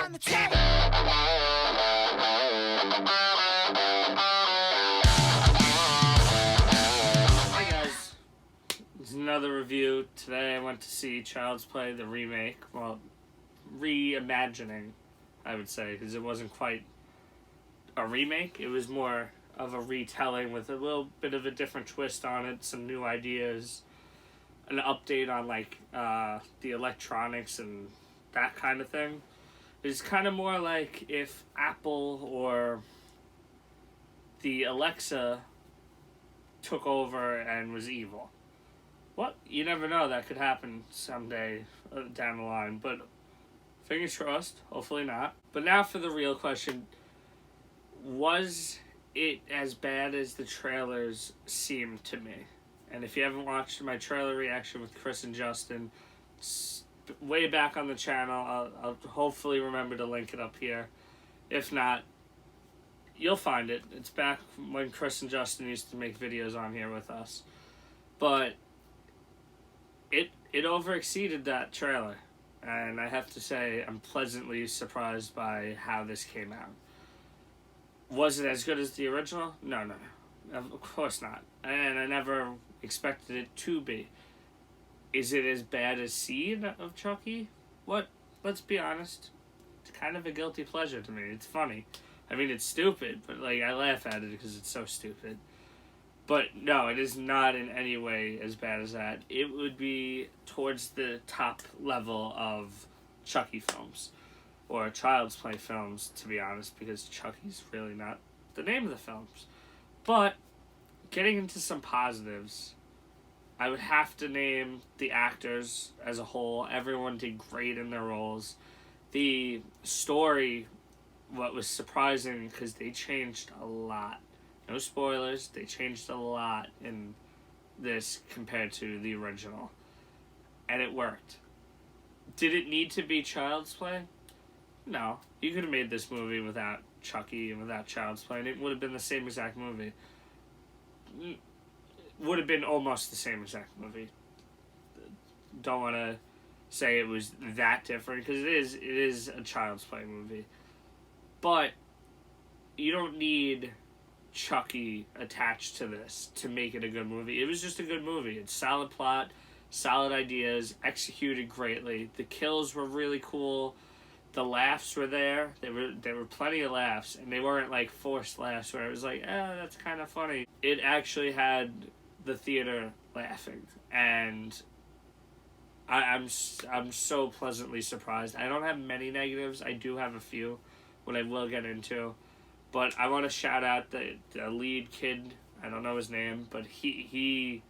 on the tape. Hey guys, it's another review. Today I went to see Child's Play, the remake. Well, reimagining, I would say, because it wasn't quite a remake. It was more of a retelling with a little bit of a different twist on it, some new ideas, an update on like the electronics and that kind of thing. It's kind of more like if Apple or the Alexa took over and was evil. What? You never know, that could happen someday down the line, but fingers crossed, hopefully not. But now for the real question, was it as bad as the trailers seemed to me? And if you haven't watched my trailer reaction with Chris and Justin, it's way back on the channel. I'll hopefully remember to link it up here. If not, you'll find it. It's back when Chris and Justin used to make videos on here with us. But it over-exceeded that trailer. And I have to say, I'm pleasantly surprised by how this came out. Was it as good as the original? No. Of course not. And I never expected it to be. Is it as bad as Seed of Chucky? What? Let's be honest. It's kind of a guilty pleasure to me. It's funny. I mean, it's stupid, but like I laugh at it because it's so stupid. But no, it is not in any way as bad as that. It would be towards the top level of Chucky films. Or Child's Play films, to be honest, because Chucky's really not the name of the films. But, getting into some positives, I would have to name the actors as a whole. Everyone did great in their roles. The story, what was surprising, because they changed a lot. No spoilers, they changed a lot in this compared to the original. And it worked. Did it need to be Child's Play? No. You could have made this movie without Chucky and without Child's Play, and it would have been the same exact movie. Would have been almost the same exact movie. Don't want to say it was that different, because it is a Child's Play movie. But you don't need Chucky attached to this to make it a good movie. It was just a good movie. It's solid plot, solid ideas, executed greatly. The kills were really cool. The laughs were there. There were plenty of laughs, and they weren't like forced laughs where it was like, that's kind of funny. It actually had the theater laughing, and I'm so pleasantly surprised. I don't have many negatives. I do have a few, what I will get into. But I want to shout out the lead kid. I don't know his name, but he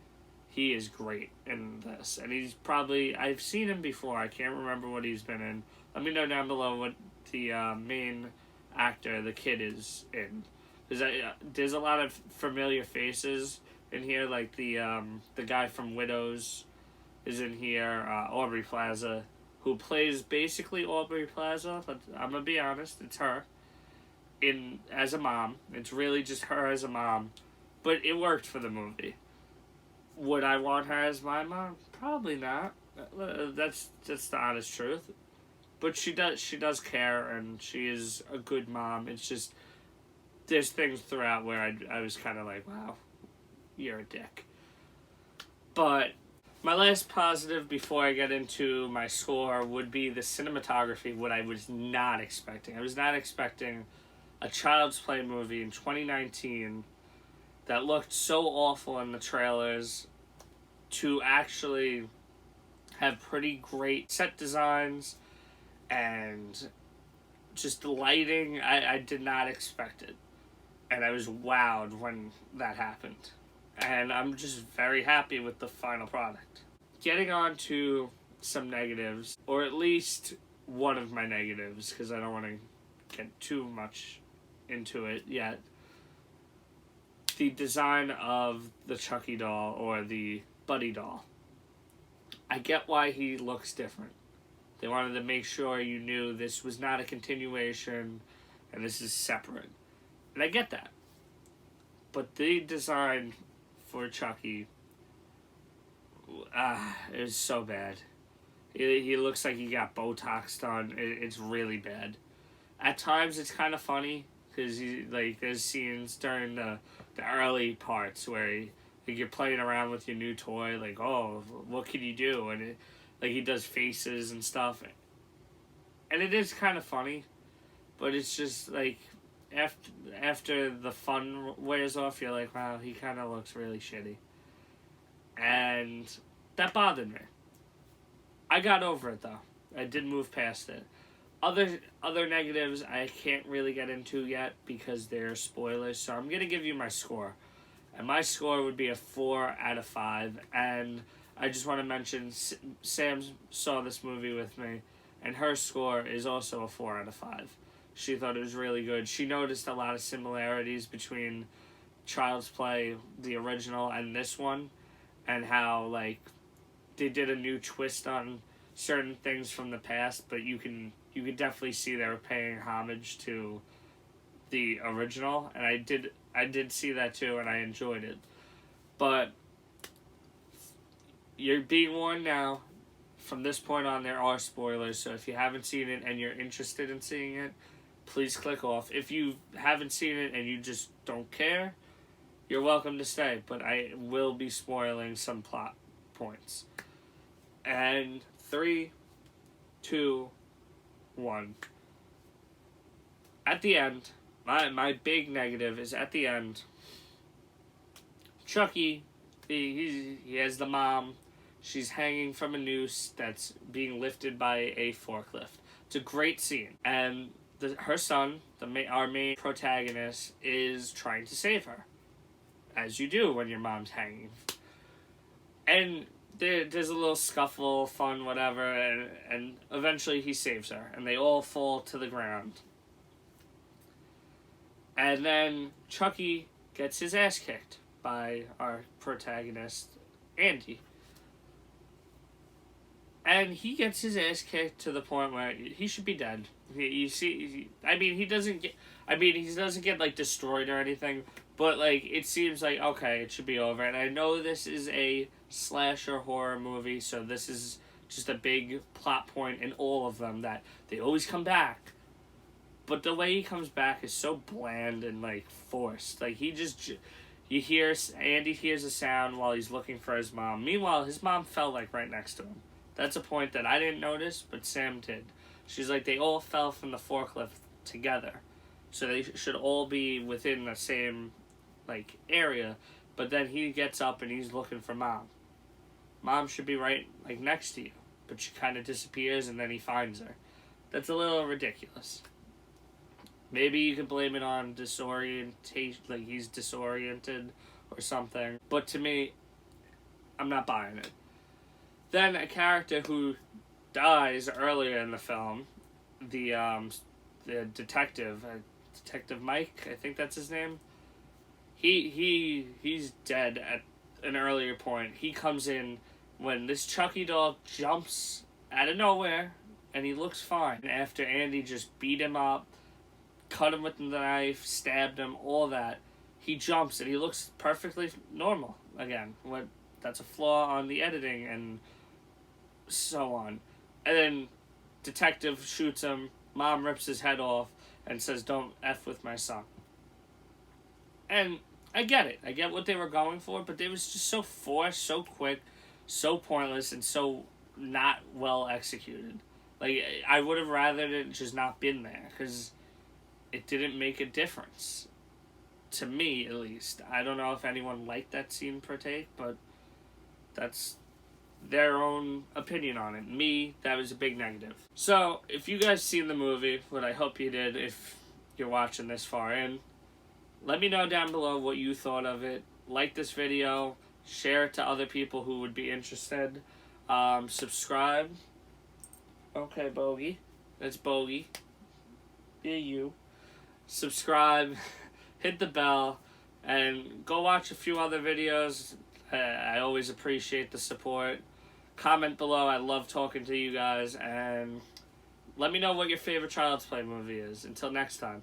is great in this. And he's probably, I've seen him before. I can't remember what he's been in. Let me know down below what the main actor, the kid, is in. There's a lot of familiar faces in here, like the guy from Widows is in here. Aubrey Plaza, who plays basically Aubrey Plaza. But I'm going to be honest, it's her. As a mom. It's really just her as a mom. But it worked for the movie. Would I want her as my mom? Probably not. That's just the honest truth. But she does care, and she is a good mom. It's just, there's things throughout where I was kind of like, wow, you're a dick. But my last positive before I get into my score would be the cinematography, what I was not expecting. I was not expecting a Child's Play movie in 2019 that looked so awful in the trailers to actually have pretty great set designs and just the lighting. I did not expect it, and I was wowed when that happened, and I'm just very happy with the final product. Getting on to some negatives, or at least one of my negatives, because I don't want to get too much into it yet. The design of the Chucky doll, or the Buddy doll. I get why he looks different. They wanted to make sure you knew this was not a continuation and this is separate. And I get that. But the design for Chucky, it was so bad. He looks like he got Botox done. It's really bad. At times, it's kind of funny because like there's scenes during the early parts where like you're playing around with your new toy, like, oh, what can you do? And like he does faces and stuff, and it is kind of funny, but it's just like after the fun wears off, you're like, wow, he kind of looks really shitty, and that bothered me. I got over it though. I did move past it. Other negatives I can't really get into yet because they're spoilers, so I'm gonna give you my score. And my score would be a 4 out of 5. And I just want to mention Sam saw this movie with me, and her score is also a 4 out of 5. She thought it was really good. She noticed a lot of similarities between Child's Play, the original, and this one, and how like they did a new twist on certain things from the past, but you could definitely see they were paying homage to the original, and I did see that too, and I enjoyed it. But you're being warned now. From this point on, there are spoilers, so if you haven't seen it and you're interested in seeing it, please click off. If you haven't seen it and you just don't care, you're welcome to stay, but I will be spoiling some plot points. And 3, 2, 1. At the end, my big negative is at the end, Chucky, he has the mom. She's hanging from a noose that's being lifted by a forklift. It's a great scene. And her son, our main protagonist, is trying to save her. As you do when your mom's hanging. And there's a little scuffle, fun, whatever, and eventually he saves her. And they all fall to the ground. And then Chucky gets his ass kicked by our protagonist, Andy. And he gets his ass kicked to the point where he should be dead. He doesn't get like destroyed or anything, but like it seems like okay, it should be over. And I know this is a slasher horror movie, so this is just a big plot point in all of them that they always come back. But the way he comes back is so bland and like forced. Like Andy hears a sound while he's looking for his mom. Meanwhile, his mom fell like right next to him. That's a point that I didn't notice, but Sam did. She's like, they all fell from the forklift together. So they should all be within the same, like, area. But then he gets up and he's looking for Mom. Mom should be right, like, next to you. But she kind of disappears and then he finds her. That's a little ridiculous. Maybe you could blame it on disorientation, like he's disoriented or something. But to me, I'm not buying it. Then a character who dies earlier in the film, the detective, Detective Mike, I think that's his name. He's dead at an earlier point. He comes in when this Chucky doll jumps out of nowhere, and he looks fine. After Andy just beat him up, cut him with the knife, stabbed him, all that, he jumps and he looks perfectly normal again. That's a flaw on the editing and so on. And then detective shoots him, Mom rips his head off and says, "Don't F with my son." And I get it. I get what they were going for, but it was just so forced, so quick, so pointless, and so not well executed. Like, I would have rather it just not been there, because it didn't make a difference. To me, at least. I don't know if anyone liked that scene per take, but that's their own opinion on it. Me, that was a big negative. So, if you guys seen the movie, what I hope you did if you're watching this far in, let me know down below what you thought of it. Like this video, share it to other people who would be interested. Subscribe. Okay, Bogey. That's Bogey. Yeah, you. Subscribe, hit the bell, and go watch a few other videos. I always appreciate the support. Comment below. I love talking to you guys, and let me know what your favorite Child's Play movie is. Until next time.